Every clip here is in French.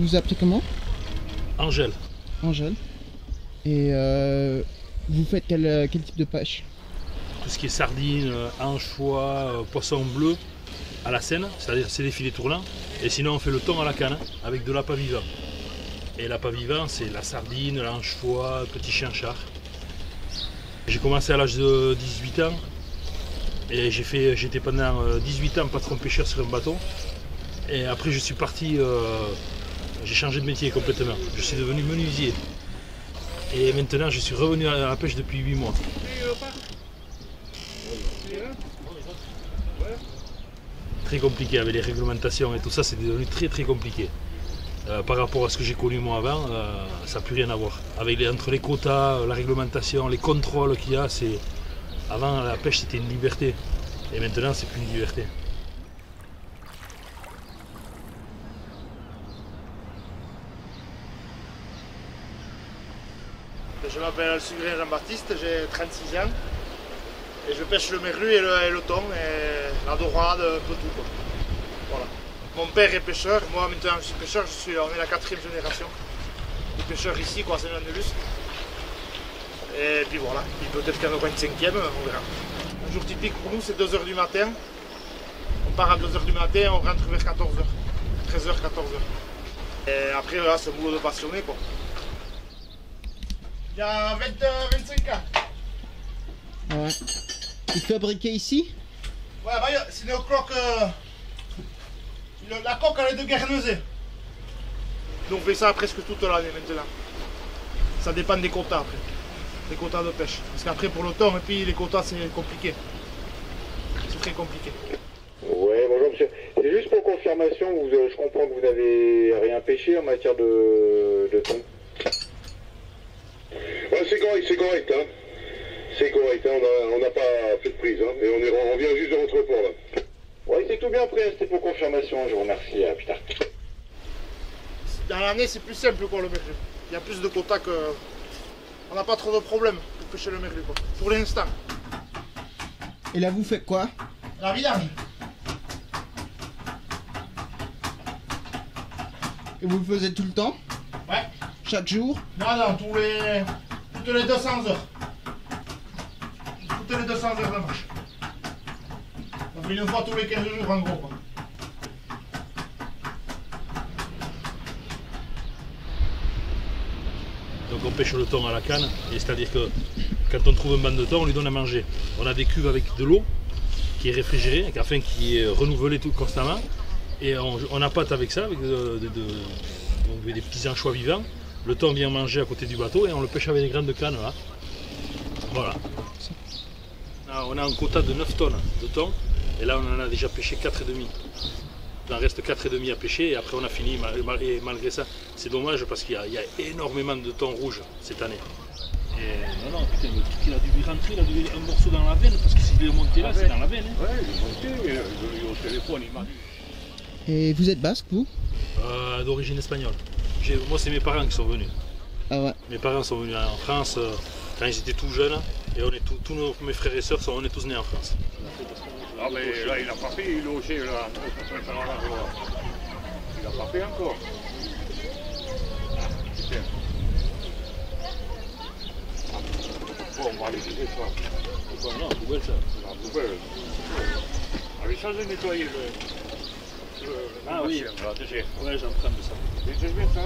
Vous vous appelez comment? Angèle. Angèle. Et vous faites quel type de pêche? Tout ce qui est sardines, anchois, poissons bleus à la Seine, c'est-à-dire c'est des filets tournants. Et sinon on fait le thon à la canne avec de l'appât vivant. Et l'appât vivant c'est la sardine, l'anchois, petit chinchard. J'ai commencé à l'âge de 18 ans et j'étais pendant 18 ans patron pêcheur sur un bateau. Et après je suis parti, j'ai changé de métier complètement. Je suis devenu menuisier. Et maintenant je suis revenu à la pêche depuis 8 mois. Très compliqué avec les réglementations et tout ça, c'est devenu très compliqué. Par rapport à ce que j'ai connu moi avant, ça n'a plus rien à voir. Entre les quotas, la réglementation, les contrôles qu'il y a, avant la pêche c'était une liberté. Et maintenant c'est plus une liberté. Je m'appelle Sugré Jean-Baptiste, j'ai 36 ans et je pêche le merlu et le thon et la dorade, un peu tout quoi. Voilà. Mon père est pêcheur, moi maintenant je suis pêcheur, on est la 4e génération de pêcheurs ici quoi, à Saint-Jean-de-Luz. Et puis voilà, puis peut-être qu'il y en aura une 5e, on verra. Un jour typique pour nous c'est 2 h du matin. On part à 2 h du matin, on rentre vers 14 h. 13 h, 14 h. Et après voilà, c'est un boulot de passionné quoi. Il y a 25 ans. Ouais. C'est fabriqué ici? Ouais, bah, c'est une coque. La coque elle est de Guernesey. Donc on fait ça presque toute l'année maintenant. Ça dépend des quotas après. Des quotas de pêche. Parce qu'après pour le thon et puis les quotas c'est compliqué. C'est très compliqué. Ouais, bonjour monsieur. C'est juste pour confirmation, je comprends que vous n'avez rien pêché en matière de thon. Ouais, c'est correct, hein. C'est correct, hein. On n'a pas fait de prise, hein. Et on vient juste de votre port, là. Ouais, c'est tout bien prêt, c'était pour confirmation, je vous remercie, à plus tard. Dans l'année, c'est plus simple, quoi, le merlu. Il y a plus de quotas que... On n'a pas trop de problèmes pour pêcher le merlu, quoi. Pour l'instant. Et là, vous faites quoi? La vidange. Et vous le faisiez tout le temps? Ouais. Chaque jour? Non, toutes les 200 heures. Toutes les 200 heures de marche. On fait une fois tous les 15 jours en gros. Quoi. Donc on pêche le thon à la canne, c'est-à-dire que quand on trouve un banc de thon, on lui donne à manger. On a des cuves avec de l'eau qui est réfrigérée, afin qui est renouvelée tout constamment. Et on appâte avec ça, avec des petits anchois vivants. Le thon vient manger à côté du bateau et on le pêche avec des graines de canne là. Voilà. Alors, on a un quota de 9 tonnes de thon et là on en a déjà pêché 4,5. Il en reste 4,5 à pêcher et après on a fini. Et malgré ça, c'est dommage parce qu'il y a énormément de thon rouge cette année. Et non, putain, le truc il a dû rentrer, il a dû un morceau dans la veine parce que s'il est monté là, c'est dans la veine. Hein. Ouais, il est monté, au téléphone, il m'a dit. Et vous êtes basque, vous? D'origine espagnole. Moi, c'est mes parents qui sont venus. Ah ouais. Mes parents sont venus en France quand ils étaient tout jeunes et tous mes frères et sœurs on est tous nés en France. Ah mais là il a pas fait, il logeait là. Il a pas fait encore. Ah, putain. Bon, on va aller chercher ça. Non, poubelle ça. La poubelle. Allez, ça de nettoyer Ah oui, voilà, déjà. Ouais, j'en prends de ça. C'est bien ça.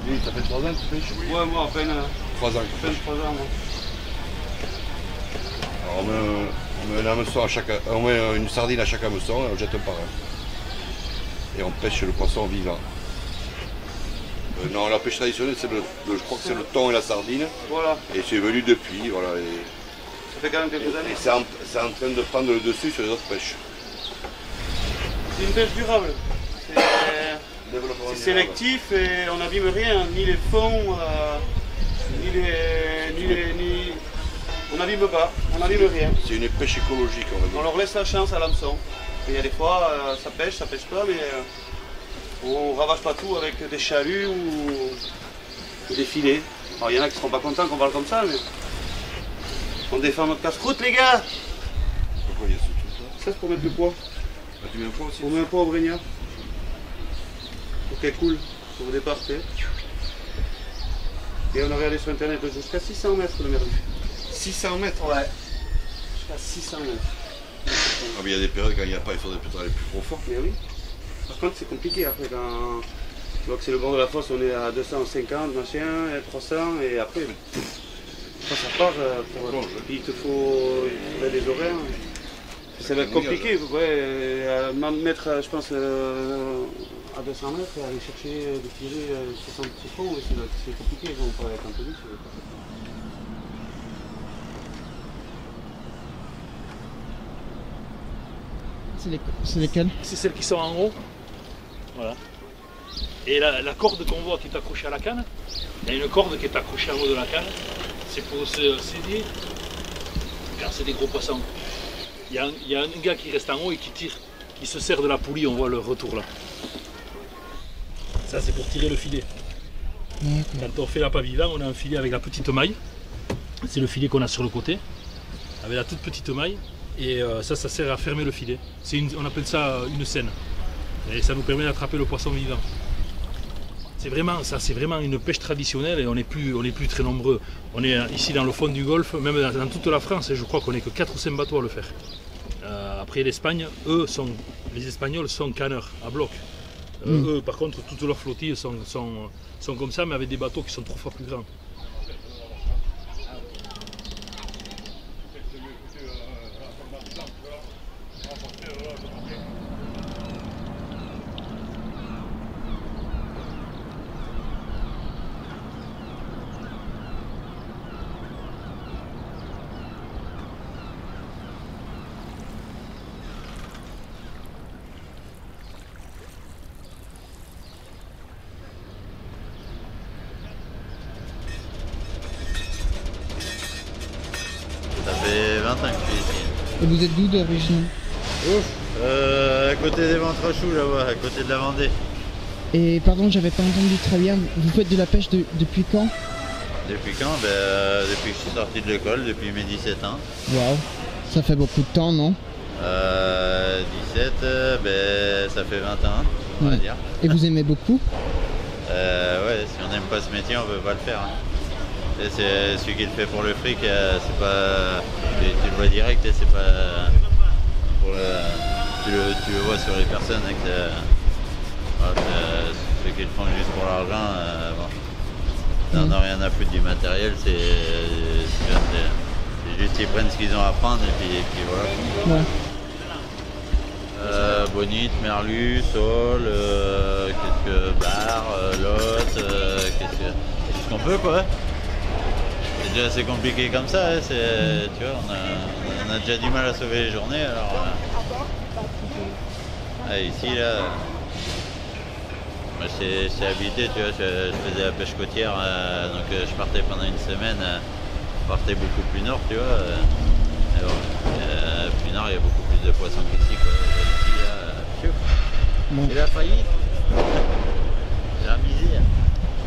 Oui, ça fait 3 ans que tu pêches? Ouais, moi, à peine 3 ans. 3 ans, moi. Alors on met un hameçon on met une sardine à chaque hameçon et on jette un par un. Et on pêche le poisson vivant. Non, la pêche traditionnelle, je crois que c'est le thon et la sardine. Voilà. Et c'est venu depuis, voilà. Ça fait quand même quelques années. Et c'est en train de prendre le dessus sur les autres pêches. C'est une pêche durable. C'est sélectif et on n'abîme rien, ni les fonds, on n'abîme pas, on n'abîme rien. C'est une pêche écologique, on va dire. On leur laisse la chance à l'hameçon. Il y a des fois, ça pêche pas, mais on ravage pas tout avec des chaluts ou des filets. Alors il y en a qui ne seront pas contents qu'on parle comme ça, mais on défend notre casse-croûte les gars. Pourquoi il y a ce truc-là? Ça c'est pour mettre le poids. Ah, tu mets un poids aussi? On met un poids au bregnard. Pour qu'elle coule au départ. Et on a regardé sur internet jusqu'à 600 mètres le merlu. 600 mètres? Ouais. Jusqu'à 600 mètres. Ah, mais il y a des périodes quand il n'y a pas, il faudrait peut-être aller plus profond. Mais oui. Par contre, c'est compliqué après quand. Donc c'est le bord de la fosse, on est à 250, machin, 300, et après, quand ça part, puis il te faut des horaires. Ça va être compliqué, ouais, mettre, je pense, à 200 mètres et aller chercher de tirer 60 chiffons, c'est compliqué, on peut être un peu vite. C'est lesquels? C'est celles qui sont en haut. Voilà. Et la corde qu'on voit qui est accrochée à la canne, il y a une corde qui est accrochée en haut de la canne. C'est pour se s'aider car c'est des gros poissons. Il y a un gars qui reste en haut et qui tire, qui se sert de la poulie, on voit le retour là. Ça c'est pour tirer le filet. Quand on fait la vivant, on a un filet avec la petite maille. C'est le filet qu'on a sur le côté, avec la toute petite maille. Et ça sert à fermer le filet. On appelle ça une scène. Et ça nous permet d'attraper le poisson vivant. C'est vraiment une pêche traditionnelle et on n'est plus très nombreux. On est ici dans le fond du Golfe, même dans toute la France, et je crois qu'on n'est que 4 ou 5 bateaux à le faire. Après l'Espagne, les Espagnols sont canneurs, à bloc. Eux, par contre, toutes leurs flottilles sont comme ça, mais avec des bateaux qui sont 3 fois plus grands. Ça fait 20 ans que je suis ici. Et vous êtes d'où d'origine? À côté des Ventrechous là-bas, à côté de la Vendée. Et pardon, j'avais pas entendu très bien. Vous faites de la pêche depuis quand? Depuis quand? Depuis que je suis sorti de l'école, depuis mes 17 ans. Waouh, ça fait beaucoup de temps, non? 17, ça fait 20 ans, on va dire. Et vous aimez beaucoup? Ouais, si on n'aime pas ce métier, on peut pas le faire. Hein. C'est celui qui le fait pour le fric, c'est pas. Tu le vois direct et c'est pas. Tu le vois sur les personnes, ceux qui le font juste pour l'argent, bon. On n'a rien à foutre du matériel, c'est juste qu'ils prennent ce qu'ils ont à prendre et puis voilà. Ouais. Bonite, merlu, sol, bar, lot, tout ce qu'on peut quoi. C'est déjà assez compliqué comme ça, hein, tu vois, on a déjà du mal à sauver les journées alors. Ici là, moi j'étais habité, tu vois, je faisais la pêche côtière, donc je partais pendant une semaine, je partais beaucoup plus nord, tu vois. Et bon, plus nord il y a beaucoup plus de poissons qu'ici quoi. Ici là, c'est la faillite. C'est la misère.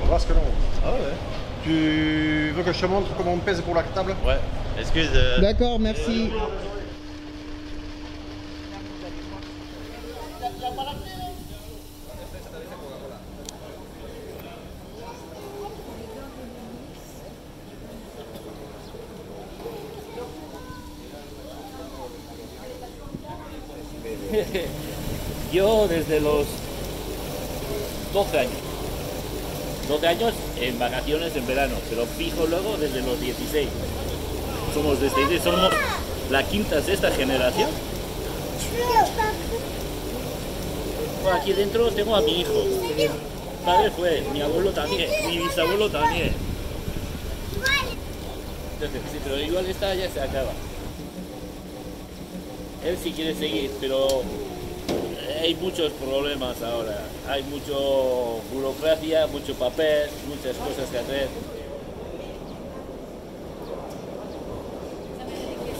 On va ce que l'on. Ah ouais. Tu veux que je te montre comment on pèse pour la table? Ouais. Excuse. D'accord, merci. Yo desde los 12 años. 12 años en vacaciones en verano, pero fijo luego desde los 16. Somos la quinta, sexta generación. Bueno, aquí dentro tengo a mi hijo. Mi padre fue, mi abuelo también, mi bisabuelo también. Entonces, sí, pero igual esta ya se acaba. Él sí quiere seguir, pero hay muchos problemas ahora. Hay mucho burocracia, mucho papel, muchas cosas que hacer.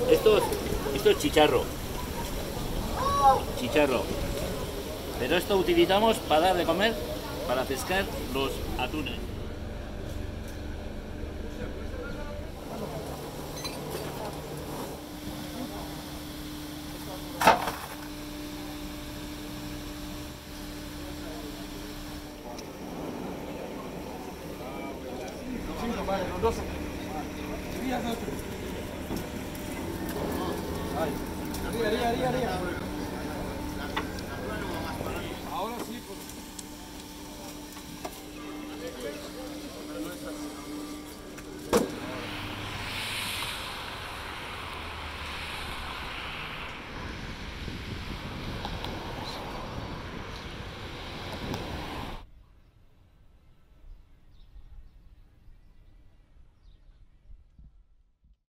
Esto es chicharro. Chicharro. Pero esto utilizamos para dar de comer, para pescar los atunes. los dos. Arriba, arriba, arriba, arriba.